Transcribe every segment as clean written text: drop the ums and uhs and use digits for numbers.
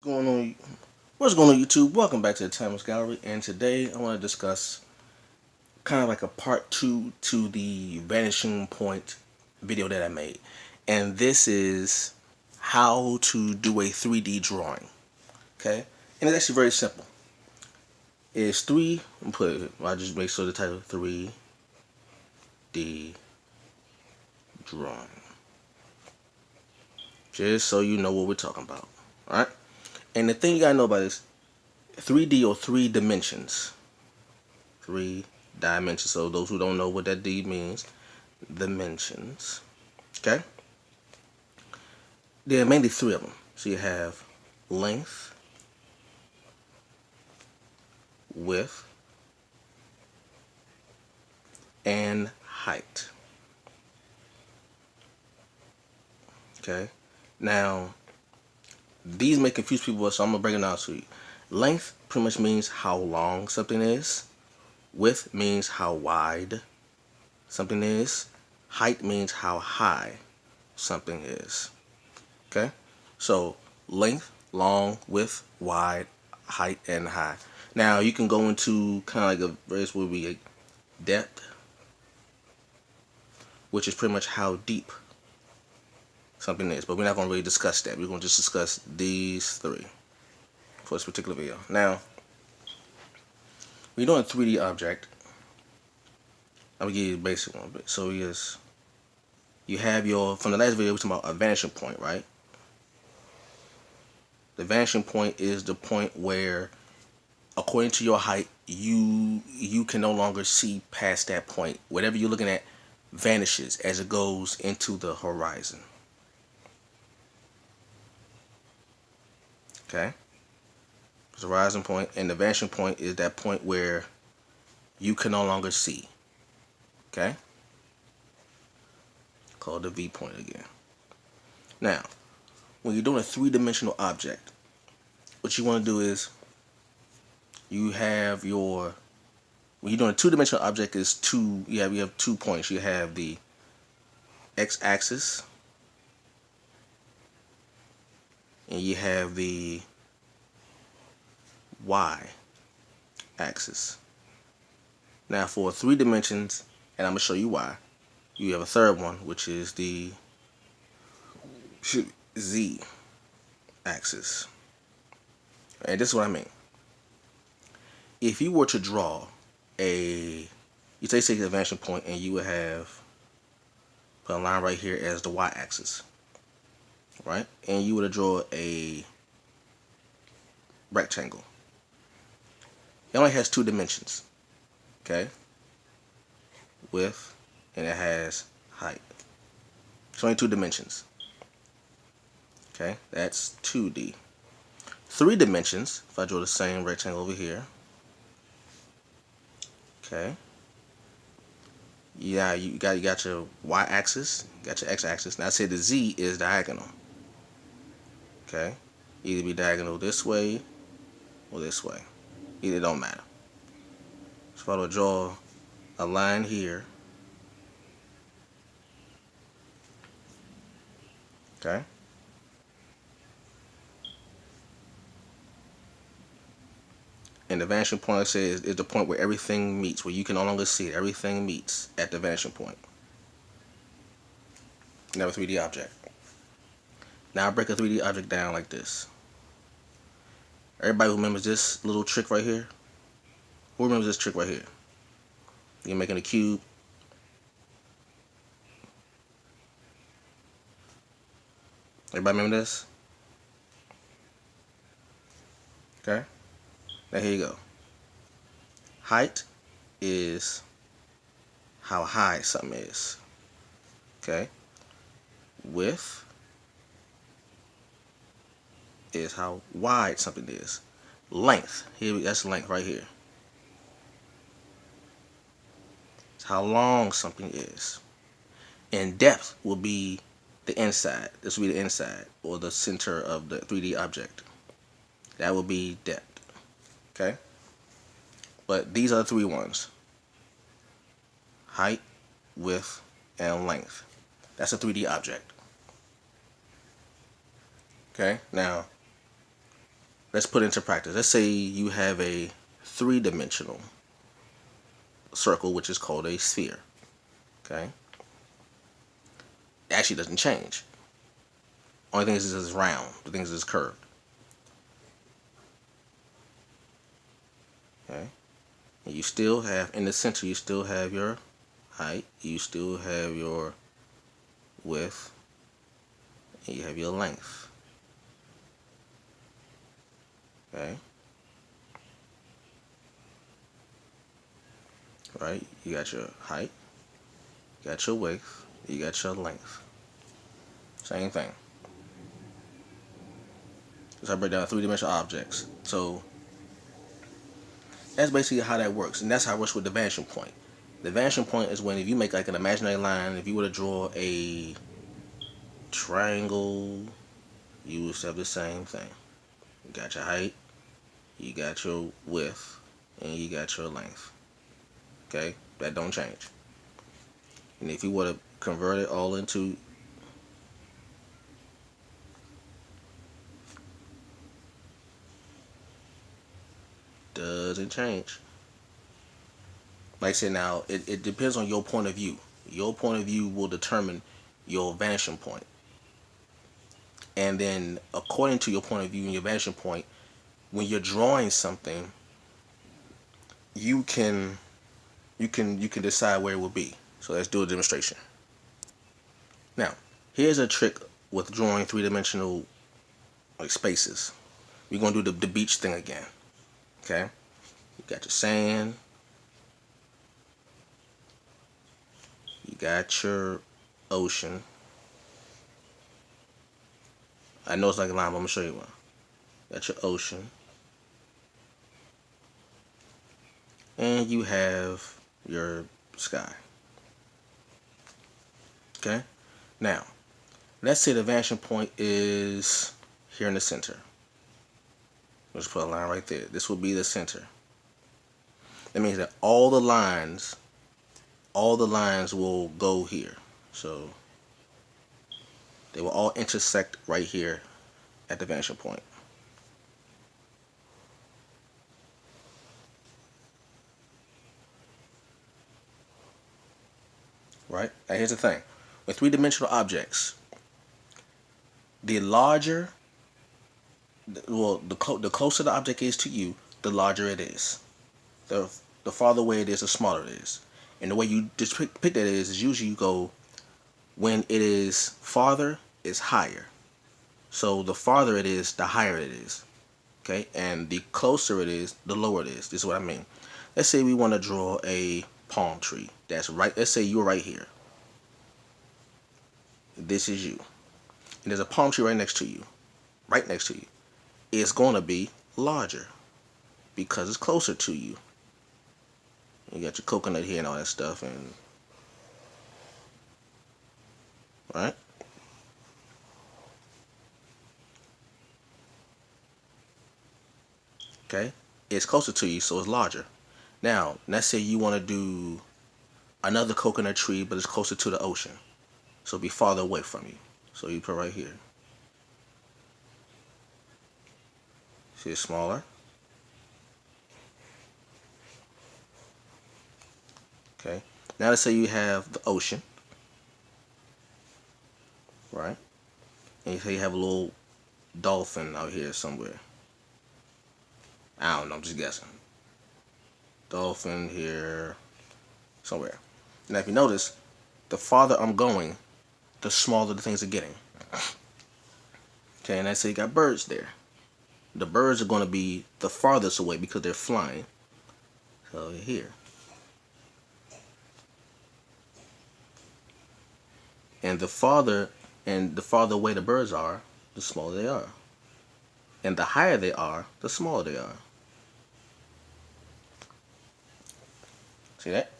Going on? What's going on, YouTube? Welcome back to the Timeless Gallery, and today I want to discuss kind of like a part two to the vanishing point video that I made, and this is how to do a 3D drawing. Okay, and it's actually very simple. It's three. I'll just make sure the title 3D drawing, just so you know what we're talking about. All right, and the thing you gotta know about this 3D or three dimensions. Three dimensions. So those who don't know what that D means, dimensions. Okay? There are mainly three of them. So you have length, width, and height. Okay? Now, these may confuse people, so I'm going to break it down to you. Length pretty much means how long something is. Width means how wide something is. Height means how high something is. Okay? So, length, long, width, wide, height, and high. Now, you can go into kind of like a verse where we get depth, which is pretty much how deep something is. But we're not going to really discuss that. We're going to just discuss these three for this particular video. Now, when you're doing a 3D object, I'm going to give you the basic one. So, yes, you have your, from the last video, we're talking about a vanishing point, right? The vanishing point is the point where, according to your height, you can no longer see past that point. Whatever you're looking at vanishes as it goes into the horizon. Okay? It's a horizon point, and the vanishing point is that point where you can no longer see. Okay? Called the V point again. Now, when you're doing a three-dimensional object, what you want to do is you have your, when you're doing a two-dimensional object, is two, you have 2 points. You have the x-axis and you have the y-axis. Now for 3 dimensions, and I'm going to show you why, you have a third one, which is the z-axis. And this is what I mean. If you were to draw a, you take the vanishing point and you would have put a line right here as the y-axis, right? And you would draw a rectangle. It only has 2 dimensions, okay? Width, and it has height. It's only 2 dimensions. Okay, that's 2D. 3 dimensions, if I draw the same rectangle over here, okay, yeah, you got your y-axis, got your x-axis. Now I said the z is diagonal. Okay, either be diagonal this way or this way. Either don't matter. So if I were to draw a line here, okay, and the vanishing point, I say, is the point where everything meets, where you can no longer see it. Everything meets at the vanishing point. Now a 3D object. Now I break a 3D object down like this. Everybody who remembers this little trick right here? Who remembers this trick right here? You're making a cube. Everybody remember this? Okay. Now here you go. Height is how high something is. Okay. Width is how wide something is. Length, here, that's length right here. It's how long something is. And depth will be the inside. This will be the inside or the center of the 3D object. That will be depth. Okay? But these are the 3 ones. Height, width, and length. That's a 3D object. Okay? Now, let's put it into practice. Let's say you have a three-dimensional circle, which is called a sphere. Okay? It actually doesn't change. Only thing is it's round. The thing is it's curved. Okay? And you still have, in the center, you still have your height. You still have your width. And you have your length. Okay? Right? You got your height. You got your width. You got your length. Same thing. So I break down three-dimensional objects. So that's basically how that works, and that's how it works with the vanishing point. The vanishing point is when if you make like an imaginary line, if you were to draw a triangle, you would have the same thing. You got your height, you got your width, and you got your length. Okay, that don't change. And if you were to convert it all into doesn't change. Like I said, now it depends on your point of view. Your point of view will determine your vanishing point. And then according to your point of view and your vanishing point, when you're drawing something, you can decide where it will be. So let's do a demonstration. Now, here's a trick with drawing three-dimensional like spaces. We're gonna do the beach thing again. Okay? You got your sand. You got your ocean. I know it's like a line, but I'm gonna show you one. You got your ocean. And you have your sky. Okay? Now, let's say the vanishing point is here in the center. Let's put a line right there. This will be the center. That means that all the lines will go here. So they will all intersect right here at the vanishing point. Right? Now here's the thing. With three-dimensional objects, the larger, the closer the object is to you, the larger it is. The farther away it is, the smaller it is. And the way you just pick that is usually you go, when it is farther, it's higher. So the farther it is, the higher it is. Okay? And the closer it is, the lower it is. This is what I mean. Let's say we want to draw a palm tree. That's right. Let's say you're right here. This is you. And there's a palm tree right next to you. Right next to you. It's going to be larger because it's closer to you. You got your coconut here and all that stuff, and right? Okay? It's closer to you, so it's larger. Now, let's say you want to do another coconut tree, but it's closer to the ocean. So it'll be farther away from you. So you put right here. See, it's smaller. Okay. Now let's say you have the ocean. Right? And you say you have a little dolphin out here somewhere. I don't know, I'm just guessing. Dolphin here somewhere. Now if you notice, the farther I'm going, the smaller the things are getting. Okay, and let's say you got birds there. The birds are going to be the farthest away because they're flying. So here. And the farther away the birds are, the smaller they are. And the higher they are, the smaller they are. See that?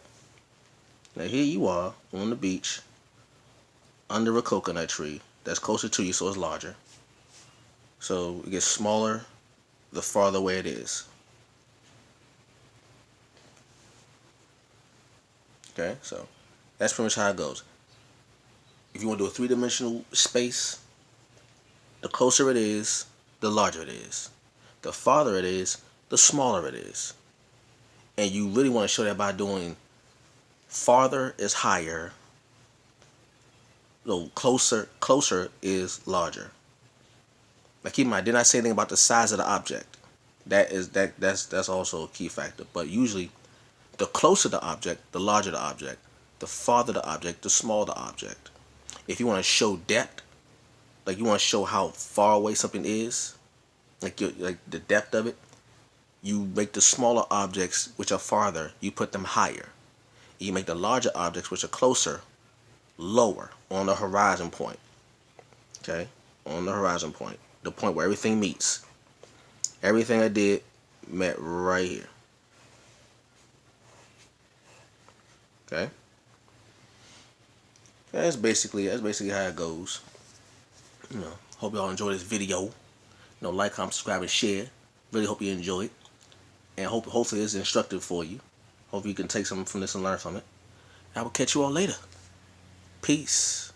Now here you are on the beach under a coconut tree that's closer to you, so it's larger. So it gets smaller the farther away it is. Okay, so that's pretty much how it goes. If you want to do a three-dimensional space, the closer it is, the larger it is. the farther it is, the smaller it is. And you really want to show that by doing farther is higher, no, closer is larger. Now keep in mind, didn't I say anything about the size of the object? That's also a key factor. But usually the closer the object, the larger the object. The farther the object, the smaller the object. If you want to show depth, like you want to show how far away something is, like the depth of it, you make the smaller objects which are farther, you put them higher. You make the larger objects which are closer lower on the horizon point. Okay? On the horizon point. The point where everything meets. Everything I did met right here. Okay? That's basically how it goes. Hope y'all enjoy this video. Like, comment, subscribe, and share. Really hope you enjoy it. And hopefully it's instructive for you. Hope you can take something from this and learn from it. I will catch you all later. Peace.